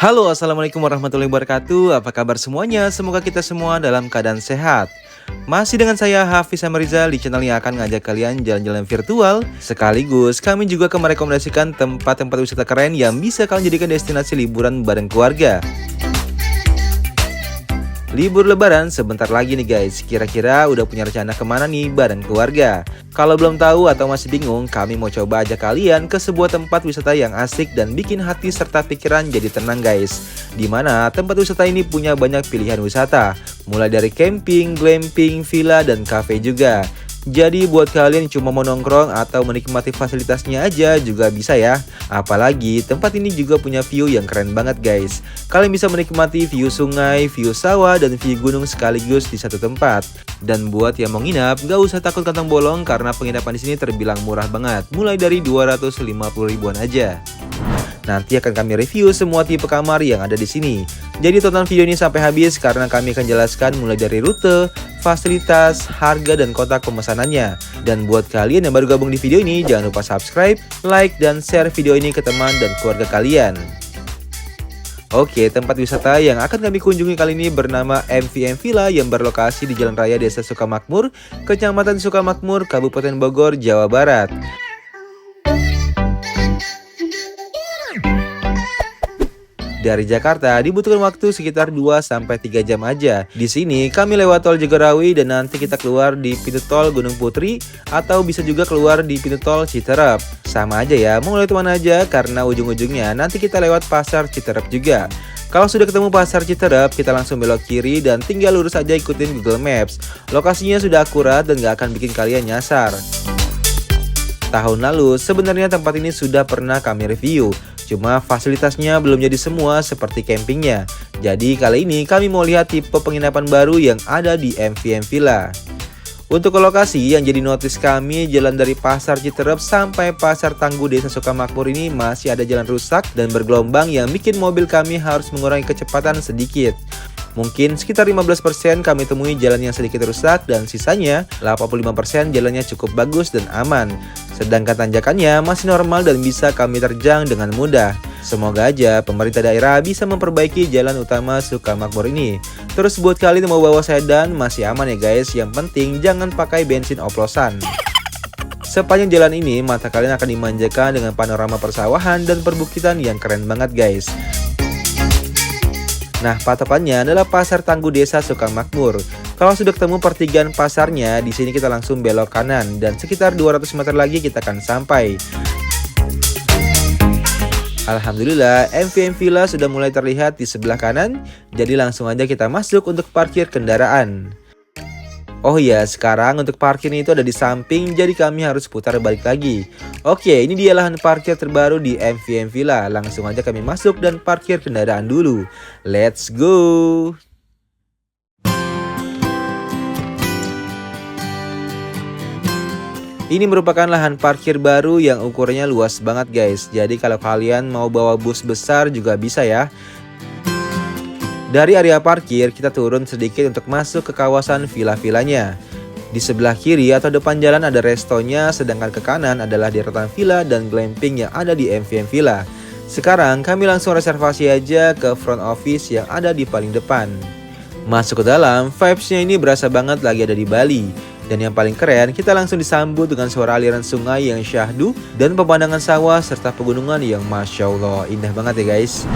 Halo, assalamualaikum warahmatullahi wabarakatuh. Apa kabar semuanya? Semoga kita semua dalam keadaan sehat. Masih dengan saya Hafiz Amrizal di channel yang akan ngajak kalian jalan-jalan virtual. Sekaligus kami juga akan merekomendasikan tempat-tempat wisata keren yang bisa kalian jadikan destinasi liburan bareng keluarga. Libur lebaran sebentar lagi nih guys. Kira-kira udah punya rencana kemana nih bareng keluarga? Kalau belum tahu atau masih bingung, kami mau coba ajak kalian ke sebuah tempat wisata yang asik dan bikin hati serta pikiran jadi tenang guys. Dimana tempat wisata ini punya banyak pilihan wisata, mulai dari camping, glamping, villa, dan cafe juga. Jadi buat kalian yang cuma mau nongkrong atau menikmati fasilitasnya aja juga bisa ya. Apalagi tempat ini juga punya view yang keren banget guys. Kalian bisa menikmati view sungai, view sawah, dan view gunung sekaligus di satu tempat. Dan buat yang mau nginap, gak usah takut kantong bolong karena penginapan di sini terbilang murah banget. Mulai dari 250 ribuan aja. Nanti akan kami review semua tipe kamar yang ada di sini. Jadi tonton video ini sampai habis karena kami akan jelaskan mulai dari rute, fasilitas, harga, dan kontak pemesanannya. Dan buat kalian yang baru gabung di video ini, jangan lupa subscribe, like, dan share video ini ke teman dan keluarga kalian. Oke, tempat wisata yang akan kami kunjungi kali ini bernama MVM Villa yang berlokasi di Jalan Raya Desa Sukamakmur, Kecamatan Sukamakmur, Kabupaten Bogor, Jawa Barat. Dari Jakarta dibutuhkan waktu sekitar 2-3 jam aja. Di sini kami lewat tol Jagorawi dan nanti kita keluar di pintu tol Gunung Putri atau bisa juga keluar di pintu tol Citerep. Sama aja ya, mau lewat mana aja karena ujung-ujungnya nanti kita lewat pasar Citerep juga. Kalau sudah ketemu pasar Citerep, kita langsung belok kiri dan tinggal lurus aja ikutin Google Maps. Lokasinya sudah akurat dan gak akan bikin kalian nyasar. Tahun lalu sebenarnya tempat ini sudah pernah kami review. Cuma fasilitasnya belum jadi semua seperti campingnya. Jadi kali ini kami mau lihat tipe penginapan baru yang ada di MVM Villa. Untuk ke lokasi yang jadi notis kami, jalan dari Pasar Citerep sampai Pasar Tangguh Desa Sukamakmur ini masih ada jalan rusak dan bergelombang yang bikin mobil kami harus mengurangi kecepatan sedikit. Mungkin sekitar 15% kami temui jalan yang sedikit rusak dan sisanya 85% jalannya cukup bagus dan aman. Sedangkan tanjakannya masih normal dan bisa kami terjang dengan mudah. Semoga aja pemerintah daerah bisa memperbaiki jalan utama Sukamakmur ini. Terus buat kalian yang mau bawa sedan masih aman ya guys, yang penting jangan pakai bensin oplosan. Sepanjang jalan ini mata kalian akan dimanjakan dengan panorama persawahan dan perbukitan yang keren banget guys. Nah, patokannya adalah Pasar Tangguh Desa Sukamakmur. Kalau sudah ketemu pertigaan pasarnya, di sini kita langsung belok kanan dan sekitar 200 meter lagi kita akan sampai. Alhamdulillah, MVM Villa sudah mulai terlihat di sebelah kanan, jadi langsung aja kita masuk untuk parkir kendaraan. Oh iya, sekarang untuk parkirnya itu ada di samping, jadi kami harus putar balik lagi. Oke, ini dia lahan parkir terbaru di MVM Villa. Langsung aja kami masuk dan parkir kendaraan dulu. Let's go! Ini merupakan lahan parkir baru yang ukurannya luas banget guys. Jadi kalau kalian mau bawa bus besar juga bisa ya. Dari area parkir kita turun sedikit untuk masuk ke kawasan villa-villanya. Di sebelah kiri atau depan jalan ada restonya, sedangkan ke kanan adalah deretan villa dan glamping yang ada di MVM Villa. Sekarang kami langsung reservasi aja ke front office yang ada di paling depan. Masuk ke dalam, vibes-nya ini berasa banget lagi ada di Bali. Dan yang paling keren, kita langsung disambut dengan suara aliran sungai yang syahdu dan pemandangan sawah serta pegunungan yang Masya Allah indah banget ya guys.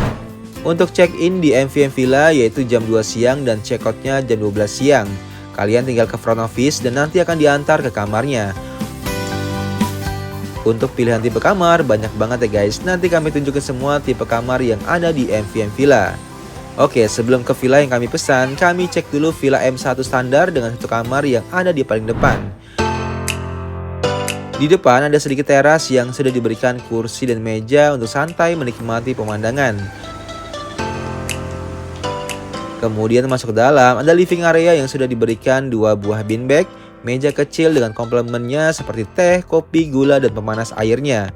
Untuk check-in di MVM Villa yaitu jam 2 siang dan check-outnya jam 12 siang. Kalian tinggal ke front office dan nanti akan diantar ke kamarnya. Untuk pilihan tipe kamar banyak banget ya guys. Nanti kami tunjukin semua tipe kamar yang ada di MVM Villa. Oke, sebelum ke villa yang kami pesan, kami cek dulu villa M1 standar dengan satu kamar yang ada di paling depan. Di depan ada sedikit teras yang sudah diberikan kursi dan meja untuk santai menikmati pemandangan. Kemudian masuk ke dalam, ada living area yang sudah diberikan 2 buah beanbag, meja kecil dengan komplemennya seperti teh, kopi, gula, dan pemanas airnya.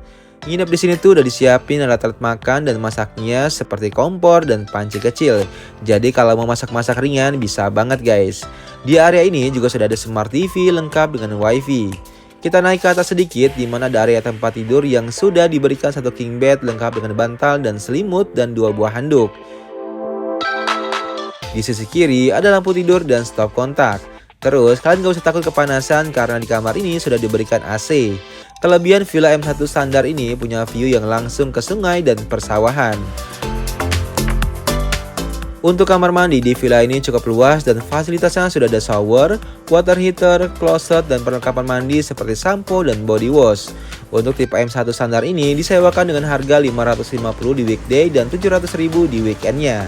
Nginep di sini tuh udah disiapin alat-alat makan dan masaknya seperti kompor dan panci kecil. Jadi kalau mau masak-masak ringan bisa banget guys. Di area ini juga sudah ada smart TV lengkap dengan wifi. Kita naik ke atas sedikit, di mana ada area tempat tidur yang sudah diberikan satu king bed lengkap dengan bantal dan selimut dan 2 buah handuk. Di sisi kiri ada lampu tidur dan stop kontak. Terus kalian gak usah takut kepanasan karena di kamar ini sudah diberikan AC. Kelebihan villa M1 standar ini punya view yang langsung ke sungai dan persawahan. Untuk kamar mandi di villa ini cukup luas dan fasilitasnya sudah ada shower, water heater, closet, dan perlengkapan mandi seperti sampo dan body wash. Untuk tipe M1 standar ini disewakan dengan harga 550 di weekday dan 700.000 di weekendnya.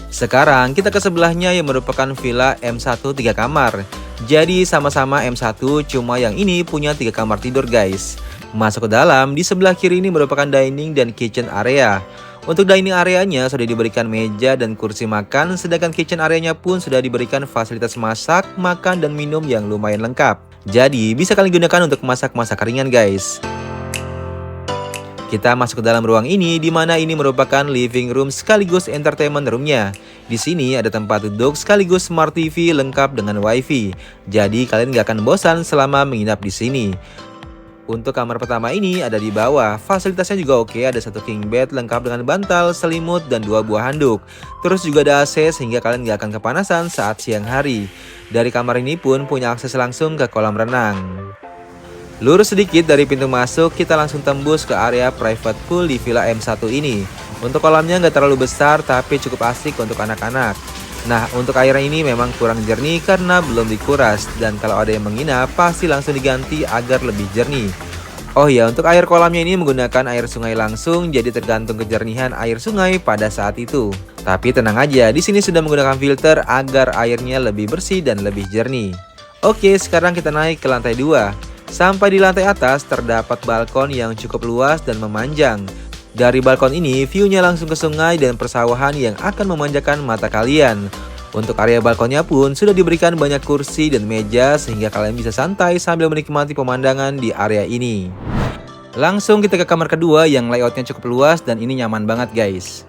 Sekarang kita ke sebelahnya yang merupakan villa M1 3 kamar. Jadi sama-sama M1, cuma yang ini punya 3 kamar tidur guys. Masuk ke dalam, di sebelah kiri ini merupakan dining dan kitchen area. Untuk dining areanya sudah diberikan meja dan kursi makan, sedangkan kitchen areanya pun sudah diberikan fasilitas masak, makan, dan minum yang lumayan lengkap. Jadi bisa kalian gunakan untuk masak-masak ringan guys. Kita masuk ke dalam ruang ini, di mana ini merupakan living room sekaligus entertainment roomnya. Di sini ada tempat duduk sekaligus smart TV lengkap dengan wifi. Jadi kalian gak akan bosan selama menginap di sini. Untuk kamar pertama ini ada di bawah, fasilitasnya juga oke, ada satu king bed lengkap dengan bantal, selimut, dan 2 buah handuk. Terus juga ada AC sehingga kalian gak akan kepanasan saat siang hari. Dari kamar ini pun punya akses langsung ke kolam renang. Lurus sedikit dari pintu masuk, kita langsung tembus ke area private pool di villa M1 ini. Untuk kolamnya nggak terlalu besar tapi cukup asik untuk anak-anak. Nah, untuk airnya ini memang kurang jernih karena belum dikuras, dan kalau ada yang menginap pasti langsung diganti agar lebih jernih. Oh ya, untuk air kolamnya ini menggunakan air sungai langsung, jadi tergantung kejernihan air sungai pada saat itu. Tapi tenang aja, di sini sudah menggunakan filter agar airnya lebih bersih dan lebih jernih. Oke, sekarang kita naik ke lantai 2. Sampai di lantai atas terdapat balkon yang cukup luas dan memanjang. Dari balkon ini, view-nya langsung ke sungai dan persawahan yang akan memanjakan mata kalian. Untuk area balkonnya pun sudah diberikan banyak kursi dan meja sehingga kalian bisa santai sambil menikmati pemandangan di area ini. Langsung kita ke kamar kedua yang layoutnya cukup luas dan ini nyaman banget guys.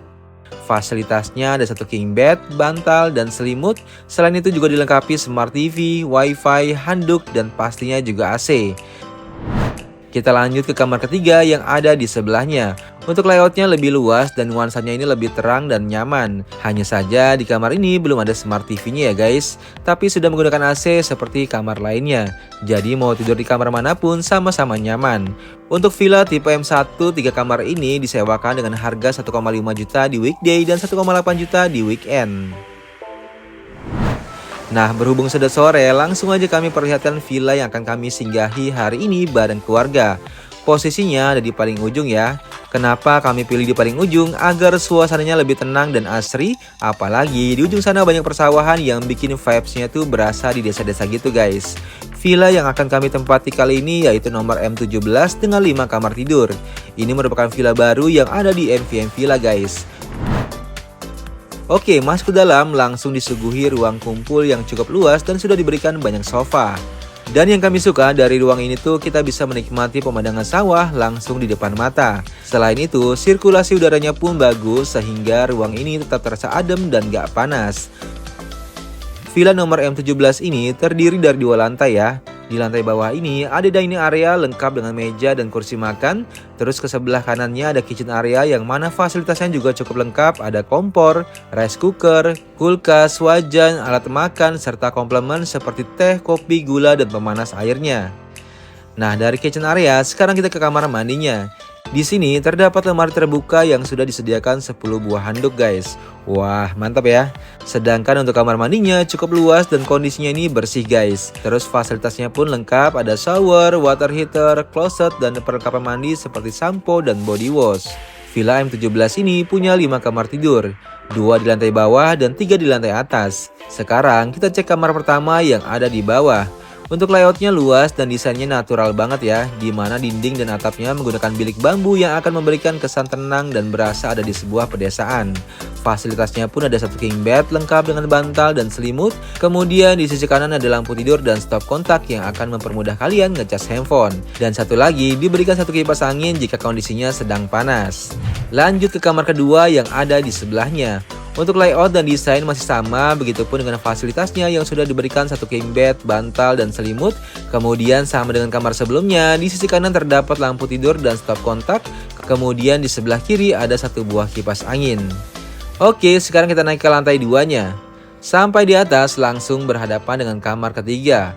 Fasilitasnya ada satu king bed, bantal, dan selimut. Selain itu juga dilengkapi smart TV, wifi, handuk, dan pastinya juga AC. Kita lanjut ke kamar ketiga yang ada di sebelahnya. Untuk layoutnya lebih luas dan nuansanya ini lebih terang dan nyaman. Hanya saja di kamar ini belum ada smart TV-nya ya guys, tapi sudah menggunakan AC seperti kamar lainnya. Jadi mau tidur di kamar manapun sama-sama nyaman. Untuk villa tipe M1 3 kamar ini disewakan dengan harga 1,5 juta di weekday dan 1,8 juta di weekend. Nah, berhubung sudah sore, langsung aja kami perlihatkan villa yang akan kami singgahi hari ini bareng keluarga. Posisinya ada di paling ujung ya. Kenapa kami pilih di paling ujung? Agar suasananya lebih tenang dan asri. Apalagi di ujung sana banyak persawahan yang bikin vibes-nya tuh berasa di desa-desa gitu guys. Villa yang akan kami tempati kali ini yaitu nomor M17 dengan 5 kamar tidur. Ini merupakan villa baru yang ada di MVM Villa guys. Oke, masuk ke dalam langsung disuguhi ruang kumpul yang cukup luas dan sudah diberikan banyak sofa. Dan yang kami suka dari ruang ini tuh kita bisa menikmati pemandangan sawah langsung di depan mata. Selain itu, sirkulasi udaranya pun bagus sehingga ruang ini tetap terasa adem dan gak panas. Villa nomor M17 ini terdiri dari 2 lantai ya. Di lantai bawah ini ada dining area lengkap dengan meja dan kursi makan. Terus ke sebelah kanannya ada kitchen area yang mana fasilitasnya juga cukup lengkap. Ada kompor, rice cooker, kulkas, wajan, alat makan, serta komplement seperti teh, kopi, gula, dan pemanas airnya. Nah, dari kitchen area sekarang kita ke kamar mandinya. Di sini terdapat lemari terbuka yang sudah disediakan 10 buah handuk guys. Wah, mantap ya. Sedangkan untuk kamar mandinya cukup luas dan kondisinya ini bersih guys. Terus fasilitasnya pun lengkap, ada shower, water heater, closet, dan perlengkapan mandi seperti sampo dan body wash. Villa M17 ini punya 5 kamar tidur, 2 di lantai bawah dan 3 di lantai atas. Sekarang kita cek kamar pertama yang ada di bawah. Untuk layoutnya luas dan desainnya natural banget ya, dimana dinding dan atapnya menggunakan bilik bambu yang akan memberikan kesan tenang dan berasa ada di sebuah pedesaan. Fasilitasnya pun ada satu king bed lengkap dengan bantal dan selimut. Kemudian di sisi kanan ada lampu tidur dan stop kontak yang akan mempermudah kalian ngecas handphone. Dan satu lagi diberikan satu kipas angin jika kondisinya sedang panas. Lanjut ke kamar kedua yang ada di sebelahnya. Untuk layout dan desain masih sama, begitupun dengan fasilitasnya yang sudah diberikan satu king bed, bantal, dan selimut. Kemudian sama dengan kamar sebelumnya, di sisi kanan terdapat lampu tidur dan stop kontak. Kemudian di sebelah kiri ada satu buah kipas angin. Oke, sekarang kita naik ke lantai 2-nya. Sampai di atas langsung berhadapan dengan kamar ketiga.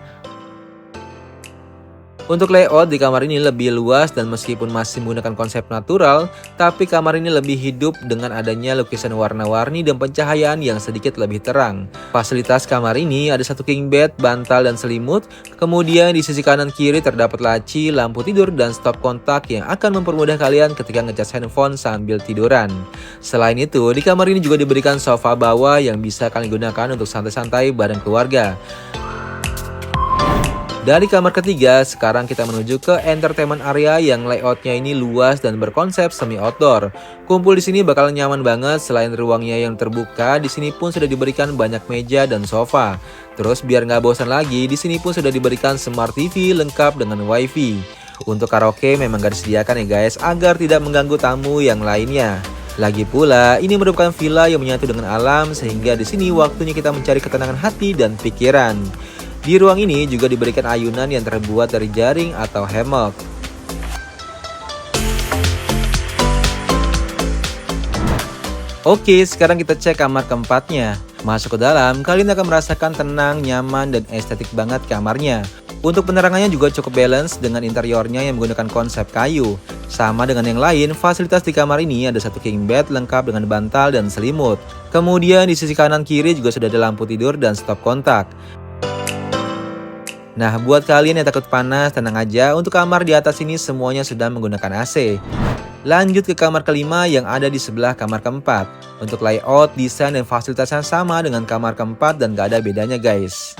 Untuk layout di kamar ini lebih luas dan meskipun masih menggunakan konsep natural, tapi kamar ini lebih hidup dengan adanya lukisan warna-warni dan pencahayaan yang sedikit lebih terang. Fasilitas kamar ini ada satu king bed, bantal, dan selimut. Kemudian di sisi kanan kiri terdapat laci, lampu tidur, dan stop kontak yang akan mempermudah kalian ketika ngecas handphone sambil tiduran. Selain itu, di kamar ini juga diberikan sofa bawah yang bisa kalian gunakan untuk santai-santai bareng keluarga. Dari kamar ketiga, sekarang kita menuju ke entertainment area yang layoutnya ini luas dan berkonsep semi outdoor. Kumpul di sini bakal nyaman banget. Selain ruangnya yang terbuka, di sini pun sudah diberikan banyak meja dan sofa. Terus biar nggak bosan lagi, di sini pun sudah diberikan smart TV lengkap dengan wifi. Untuk karaoke memang gak disediakan ya guys, agar tidak mengganggu tamu yang lainnya. Lagi pula, ini merupakan villa yang menyatu dengan alam sehingga di sini waktunya kita mencari ketenangan hati dan pikiran. Di ruang ini juga diberikan ayunan yang terbuat dari jaring atau hammock. Oke, sekarang kita cek kamar keempatnya. Masuk ke dalam, kalian akan merasakan tenang, nyaman, dan estetik banget kamarnya. Untuk penerangannya juga cukup balance dengan interiornya yang menggunakan konsep kayu. Sama dengan yang lain, fasilitas di kamar ini ada satu king bed lengkap dengan bantal dan selimut. Kemudian di sisi kanan kiri juga sudah ada lampu tidur dan stop kontak. Nah, buat kalian yang takut panas, tenang aja, untuk kamar di atas ini semuanya sudah menggunakan AC. Lanjut ke kamar kelima yang ada di sebelah kamar keempat. Untuk layout, desain, dan fasilitasnya sama dengan kamar keempat dan gak ada bedanya guys.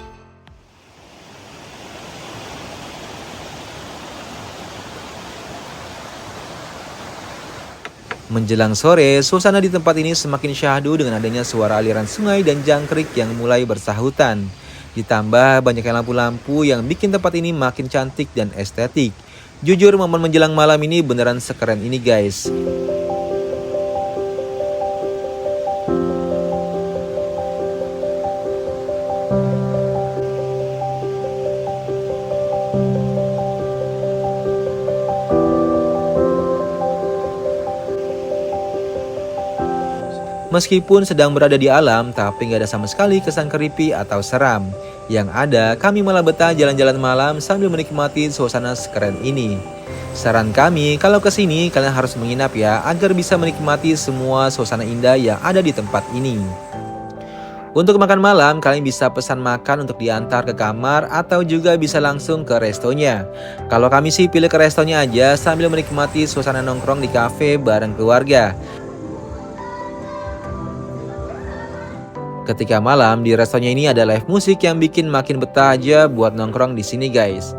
Menjelang sore, suasana di tempat ini semakin syahdu dengan adanya suara aliran sungai dan jangkrik yang mulai bersahutan. Ditambah banyaknya lampu-lampu yang bikin tempat ini makin cantik dan estetik. Jujur momen menjelang malam ini beneran sekeren ini guys. Meskipun sedang berada di alam, tapi nggak ada sama sekali kesan creepy atau seram. Yang ada, kami malah betah jalan-jalan malam sambil menikmati suasana sekeren ini. Saran kami, kalau kesini kalian harus menginap ya, agar bisa menikmati semua suasana indah yang ada di tempat ini. Untuk makan malam, kalian bisa pesan makan untuk diantar ke kamar atau juga bisa langsung ke restonya. Kalau kami sih pilih ke restonya aja sambil menikmati suasana nongkrong di cafe bareng keluarga. Ketika malam di restonya ini ada live musik yang bikin makin betah aja buat nongkrong di sini guys.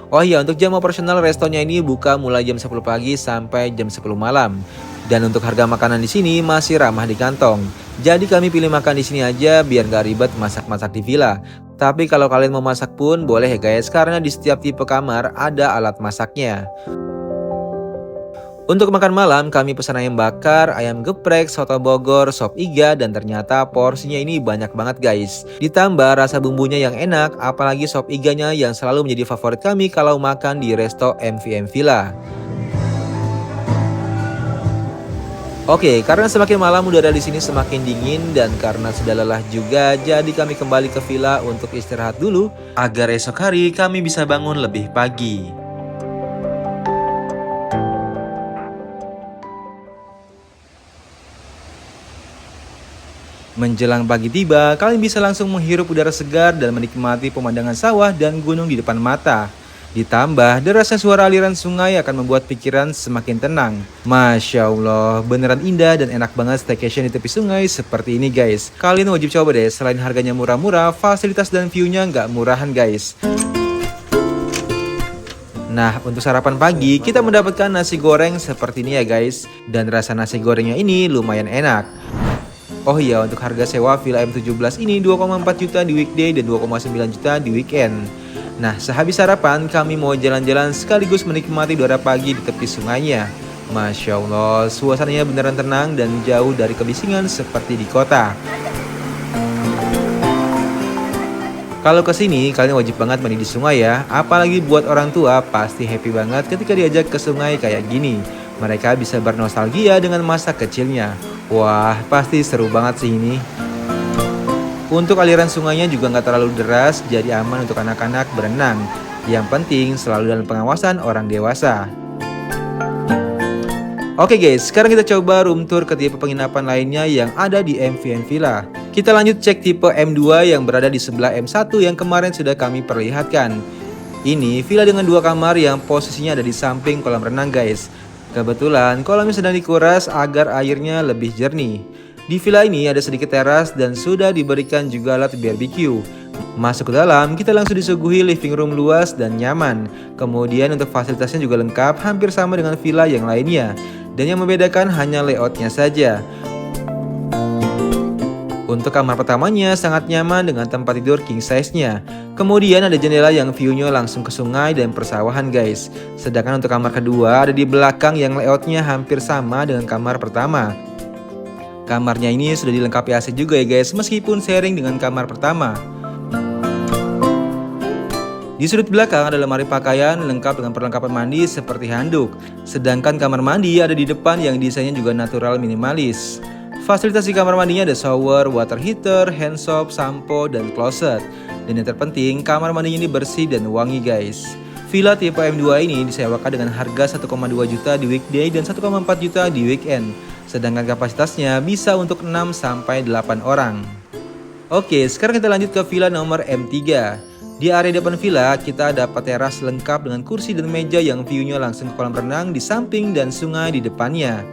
Oh iya, untuk jam operasional restonya ini buka mulai jam 10 pagi sampai jam 10 malam. Dan untuk harga makanan di sini masih ramah di kantong. Jadi kami pilih makan di sini aja biar gak ribet masak-masak di villa. Tapi kalau kalian mau masak pun boleh ya guys, karena di setiap tipe kamar ada alat masaknya. Untuk makan malam kami pesan ayam bakar, ayam geprek, soto Bogor, sop iga, dan ternyata porsinya ini banyak banget guys. Ditambah rasa bumbunya yang enak, apalagi sop iganya yang selalu menjadi favorit kami kalau makan di resto MVM Villa. Oke, karena semakin malam udara di sini semakin dingin dan karena sudah lelah juga, jadi kami kembali ke villa untuk istirahat dulu agar esok hari kami bisa bangun lebih pagi. Menjelang pagi tiba, kalian bisa langsung menghirup udara segar dan menikmati pemandangan sawah dan gunung di depan mata. Ditambah, derasnya suara aliran sungai akan membuat pikiran semakin tenang. Masya Allah, beneran indah dan enak banget staycation di tepi sungai seperti ini guys. Kalian wajib coba deh, selain harganya murah-murah, fasilitas dan view-nya nggak murahan guys. Nah, untuk sarapan pagi, kita mendapatkan nasi goreng seperti ini ya guys. Dan rasa nasi gorengnya ini lumayan enak. Oh iya, untuk harga sewa Villa M17 ini 2,4 juta di weekday dan 2,9 juta di weekend. Nah, sehabis sarapan kami mau jalan-jalan sekaligus menikmati udara pagi di tepi sungainya. Masya Allah, suasananya beneran tenang dan jauh dari kebisingan seperti di kota. Kalau kesini, kalian wajib banget mandi di sungai ya. Apalagi buat orang tua, pasti happy banget ketika diajak ke sungai kayak gini. Mereka bisa bernostalgia dengan masa kecilnya. Wah, pasti seru banget sih ini. Untuk aliran sungainya juga nggak terlalu deras, jadi aman untuk anak-anak berenang. Yang penting selalu dalam pengawasan orang dewasa. Oke guys, sekarang kita coba room tour ke tipe penginapan lainnya yang ada di MVN Villa. Kita lanjut cek tipe M2 yang berada di sebelah M1 yang kemarin sudah kami perlihatkan. Ini villa dengan 2 kamar yang posisinya ada di samping kolam renang guys. Kebetulan kolamnya sedang dikuras agar airnya lebih jernih. Di villa ini ada sedikit teras dan sudah diberikan juga alat barbecue. Masuk ke dalam, kita langsung disuguhi living room luas dan nyaman. Kemudian untuk fasilitasnya juga lengkap, hampir sama dengan villa yang lainnya. Dan yang membedakan hanya layoutnya saja. Untuk kamar pertamanya sangat nyaman dengan tempat tidur king size-nya. Kemudian ada jendela yang view-nya langsung ke sungai dan persawahan guys. Sedangkan untuk kamar kedua ada di belakang yang layoutnya hampir sama dengan kamar pertama. Kamarnya ini sudah dilengkapi AC juga ya guys, meskipun sharing dengan kamar pertama. Di sudut belakang ada lemari pakaian lengkap dengan perlengkapan mandi seperti handuk. Sedangkan kamar mandi ada di depan yang desainnya juga natural minimalis. Fasilitas di kamar mandinya ada shower, water heater, hand soap, sampo, dan closet. Dan yang terpenting, kamar mandinya ini bersih dan wangi guys. Villa tipe M2 ini disewakan dengan harga 1,2 juta di weekday dan 1,4 juta di weekend. Sedangkan kapasitasnya bisa untuk 6-8 orang. Oke, sekarang kita lanjut ke villa nomor M3. Di area depan villa, kita dapat teras lengkap dengan kursi dan meja yang view-nya langsung ke kolam renang di samping dan sungai di depannya.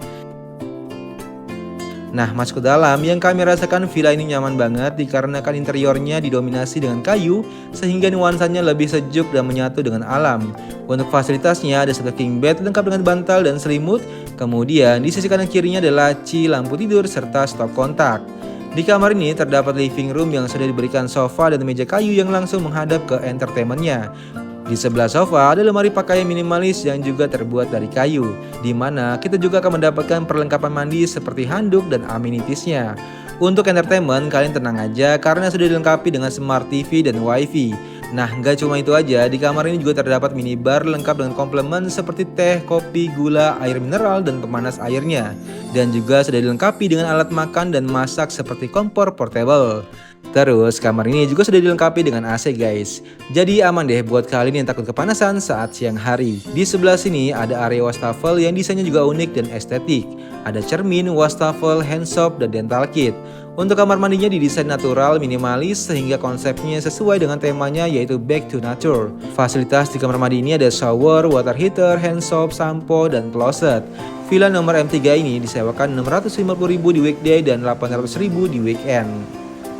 Nah, masuk ke dalam, yang kami rasakan villa ini nyaman banget dikarenakan interiornya didominasi dengan kayu sehingga nuansanya lebih sejuk dan menyatu dengan alam. Untuk fasilitasnya ada satu king bed lengkap dengan bantal dan selimut, kemudian di sisi kanan kirinya ada laci, lampu tidur, serta stop kontak. Di kamar ini terdapat living room yang sudah diberikan sofa dan meja kayu yang langsung menghadap ke entertainmentnya. Di sebelah sofa ada lemari pakaian minimalis yang juga terbuat dari kayu, di mana kita juga akan mendapatkan perlengkapan mandi seperti handuk dan amenitiesnya. Untuk entertainment, kalian tenang aja karena sudah dilengkapi dengan smart TV dan wifi. Nah, nggak cuma itu aja, di kamar ini juga terdapat minibar lengkap dengan komplement seperti teh, kopi, gula, air mineral, dan pemanas airnya. Dan juga sudah dilengkapi dengan alat makan dan masak seperti kompor portable. Terus, kamar ini juga sudah dilengkapi dengan AC guys. Jadi aman deh buat kalian yang takut kepanasan saat siang hari. Di sebelah sini ada area wastafel yang desainnya juga unik dan estetik. Ada cermin, wastafel, hand soap, dan dental kit. Untuk kamar mandinya didesain natural, minimalis, sehingga konsepnya sesuai dengan temanya yaitu back to nature. Fasilitas di kamar mandi ini ada shower, water heater, hand soap, sampo, dan closet. Villa nomor M3 ini disewakan 650.000 di weekday dan 800.000 di weekend.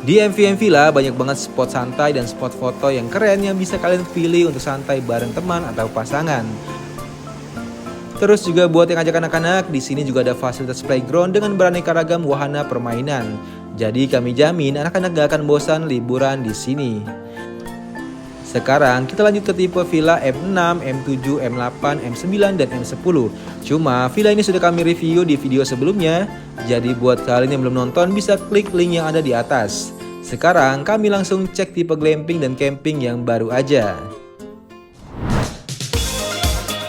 Di MVN Villa banyak banget spot santai dan spot foto yang keren yang bisa kalian pilih untuk santai bareng teman atau pasangan. Terus juga buat yang ajak anak-anak, di sini juga ada fasilitas playground dengan beraneka ragam wahana permainan. Jadi kami jamin anak-anak gak akan bosan liburan di sini. Sekarang kita lanjut ke tipe villa M6, M7, M8, M9, dan M10. Cuma villa ini sudah kami review di video sebelumnya. Jadi buat kalian yang belum nonton bisa klik link yang ada di atas. Sekarang kami langsung cek tipe glamping dan camping yang baru aja.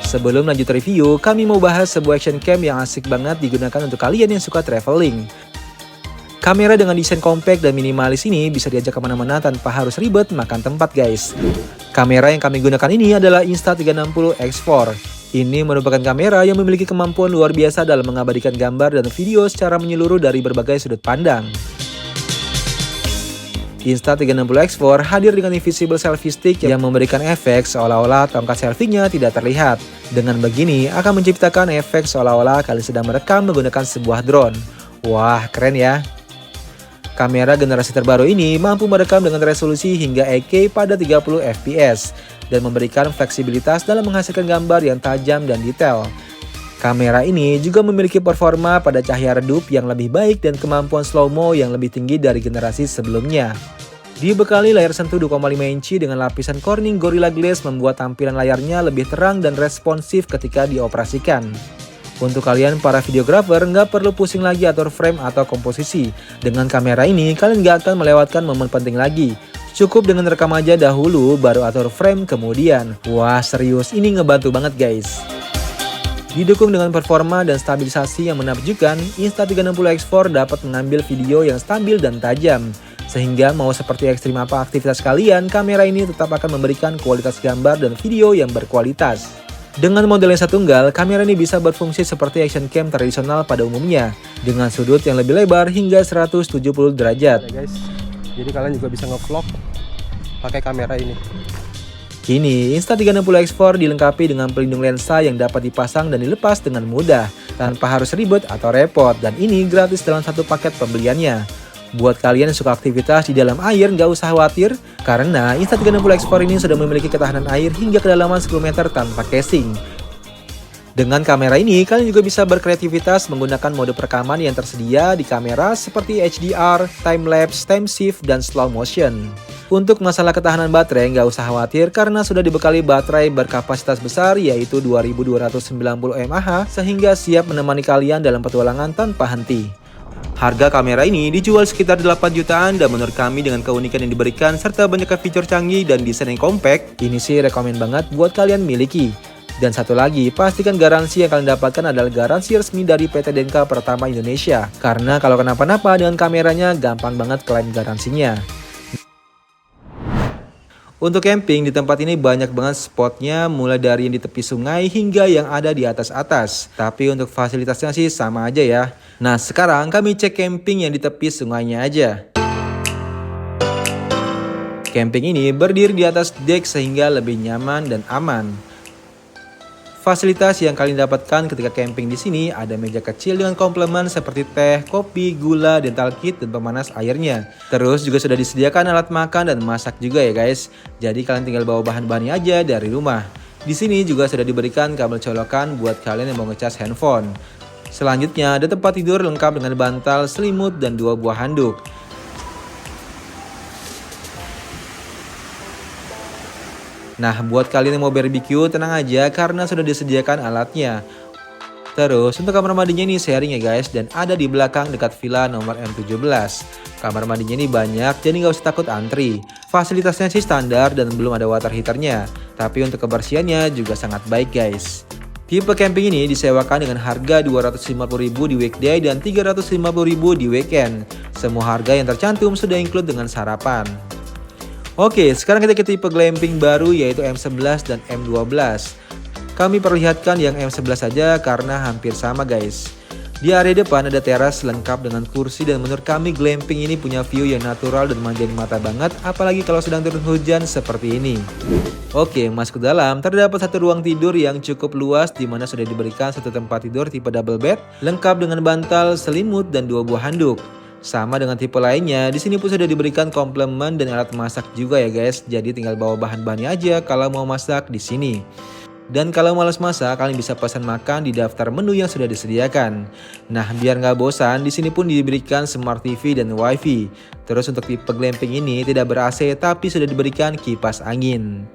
Sebelum lanjut review, kami mau bahas sebuah action cam yang asik banget digunakan untuk kalian yang suka traveling. Kamera dengan desain compact dan minimalis ini bisa diajak kemana-mana tanpa harus ribet makan tempat guys. Kamera yang kami gunakan ini adalah Insta360 X4. Ini merupakan kamera yang memiliki kemampuan luar biasa dalam mengabadikan gambar dan video secara menyeluruh dari berbagai sudut pandang. Insta360 X4 hadir dengan invisible selfie stick yang memberikan efek seolah-olah tongkat selfie-nya tidak terlihat. Dengan begini akan menciptakan efek seolah-olah kalian sedang merekam menggunakan sebuah drone. Wah, keren ya! Kamera generasi terbaru ini mampu merekam dengan resolusi hingga 8K pada 30 fps dan memberikan fleksibilitas dalam menghasilkan gambar yang tajam dan detail. Kamera ini juga memiliki performa pada cahaya redup yang lebih baik dan kemampuan slow-mo yang lebih tinggi dari generasi sebelumnya. Dibekali layar sentuh 2,5 inci dengan lapisan Corning Gorilla Glass membuat tampilan layarnya lebih terang dan responsif ketika dioperasikan. Untuk kalian para videografer nggak perlu pusing lagi atur frame atau komposisi. Dengan kamera ini kalian nggak akan melewatkan momen penting lagi. Cukup dengan rekam aja dahulu baru atur frame kemudian. Wah serius ini ngebantu banget guys. Didukung dengan performa dan stabilisasi yang menakjubkan, Insta360X4 dapat mengambil video yang stabil dan tajam. Sehingga mau seperti ekstrim apa aktivitas kalian, kamera ini tetap akan memberikan kualitas gambar dan video yang berkualitas. Dengan model lensa tunggal, kamera ini bisa berfungsi seperti action cam tradisional pada umumnya, dengan sudut yang lebih lebar hingga 170 derajat. Ya guys, jadi kalian juga bisa ngevlog pakai kamera ini. Kini, Insta360X4 dilengkapi dengan pelindung lensa yang dapat dipasang dan dilepas dengan mudah, tanpa harus ribet atau repot, dan ini gratis dalam satu paket pembeliannya. Buat kalian yang suka aktivitas di dalam air, nggak usah khawatir, karena Insta360X4 ini sudah memiliki ketahanan air hingga kedalaman 10 meter tanpa casing. Dengan kamera ini, kalian juga bisa berkreativitas menggunakan mode perekaman yang tersedia di kamera seperti HDR, time-lapse, time shift, dan slow motion. Untuk masalah ketahanan baterai, nggak usah khawatir karena sudah dibekali baterai berkapasitas besar yaitu 2290 mAh sehingga siap menemani kalian dalam petualangan tanpa henti. Harga kamera ini dijual sekitar 8 jutaan dan menurut kami dengan keunikan yang diberikan serta banyaknya fitur canggih dan desain yang compact, ini sih rekomen banget buat kalian miliki. Dan satu lagi, pastikan garansi yang kalian dapatkan adalah garansi resmi dari PT Denka Pertama Indonesia. Karena kalau kenapa-napa dengan kameranya gampang banget klaim garansinya. Untuk camping di tempat ini banyak banget spotnya mulai dari yang di tepi sungai hingga yang ada di atas-atas. Tapi untuk fasilitasnya sih sama aja ya. Nah sekarang kami cek camping yang di tepi sungainya aja. Camping ini berdiri di atas dek sehingga lebih nyaman dan aman. Fasilitas yang kalian dapatkan ketika camping di sini ada meja kecil dengan komplemen seperti teh, kopi, gula, dental kit, dan pemanas airnya. Terus juga sudah disediakan alat makan dan masak juga ya guys. Jadi kalian tinggal bawa bahan-bahannya aja dari rumah. Di sini juga sudah diberikan kabel colokan buat kalian yang mau ngecas handphone. Selanjutnya ada tempat tidur lengkap dengan bantal, selimut, dan 2 buah handuk. Nah, buat kalian yang mau barbecue, tenang aja karena sudah disediakan alatnya. Terus, untuk kamar mandinya ini sharing ya guys, dan ada di belakang dekat villa nomor M17. Kamar mandinya ini banyak, jadi nggak usah takut antri. Fasilitasnya sih standar dan belum ada water heaternya, tapi untuk kebersihannya juga sangat baik guys. Tipe camping ini disewakan dengan harga 250.000 di weekday dan 350.000 di weekend. Semua harga yang tercantum sudah include dengan sarapan. Oke, sekarang kita ke tipe glamping baru yaitu M11 dan M12. Kami perlihatkan yang M11 saja karena hampir sama guys. Di area depan ada teras lengkap dengan kursi dan menurut kami glamping ini punya view yang natural dan manjain mata banget apalagi kalau sedang turun hujan seperti ini. Oke, masuk ke dalam terdapat satu ruang tidur yang cukup luas di mana sudah diberikan satu tempat tidur tipe double bed lengkap dengan bantal, selimut, dan 2 buah handuk. Sama dengan tipe lainnya, di sini pun sudah diberikan komplemen dan alat masak juga ya guys. Jadi tinggal bawa bahan-bahannya aja kalau mau masak di sini. Dan kalau malas masak, kalian bisa pesan makan di daftar menu yang sudah disediakan. Nah, biar nggak bosan, di sini pun diberikan smart TV dan wifi. Terus untuk tipe glamping ini tidak ber-AC tapi sudah diberikan kipas angin.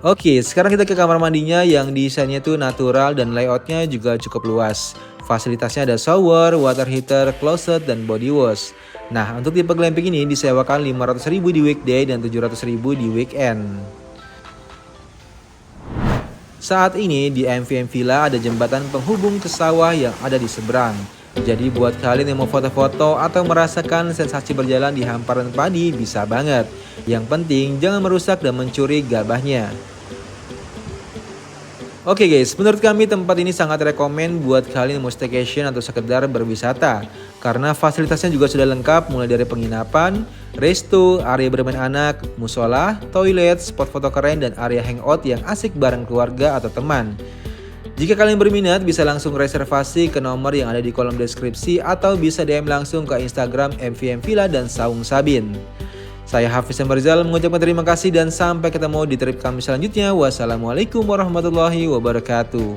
Oke, sekarang kita ke kamar mandinya yang desainnya tuh natural dan layoutnya juga cukup luas. Fasilitasnya ada shower, water heater, closet, dan body wash. Nah, untuk tipe glamping ini disewakan 500.000 di weekday dan 700.000 di weekend. Saat ini di MVM Villa ada jembatan penghubung ke sawah yang ada di seberang. Jadi buat kalian yang mau foto-foto atau merasakan sensasi berjalan di hamparan padi bisa banget. Yang penting jangan merusak dan mencuri gabahnya. Oke guys, menurut kami tempat ini sangat rekomen buat kalian yang mau staycation atau sekedar berwisata. Karena fasilitasnya juga sudah lengkap mulai dari penginapan, resto, area bermain anak, musola, toilet, spot foto keren, dan area hangout yang asik bareng keluarga atau teman. Jika kalian berminat bisa langsung reservasi ke nomor yang ada di kolom deskripsi atau bisa DM langsung ke Instagram MVM Villa dan Saung Sabin. Saya Hafiz Rizal mengucapkan terima kasih dan sampai ketemu di trip kami selanjutnya. Wassalamualaikum warahmatullahi wabarakatuh.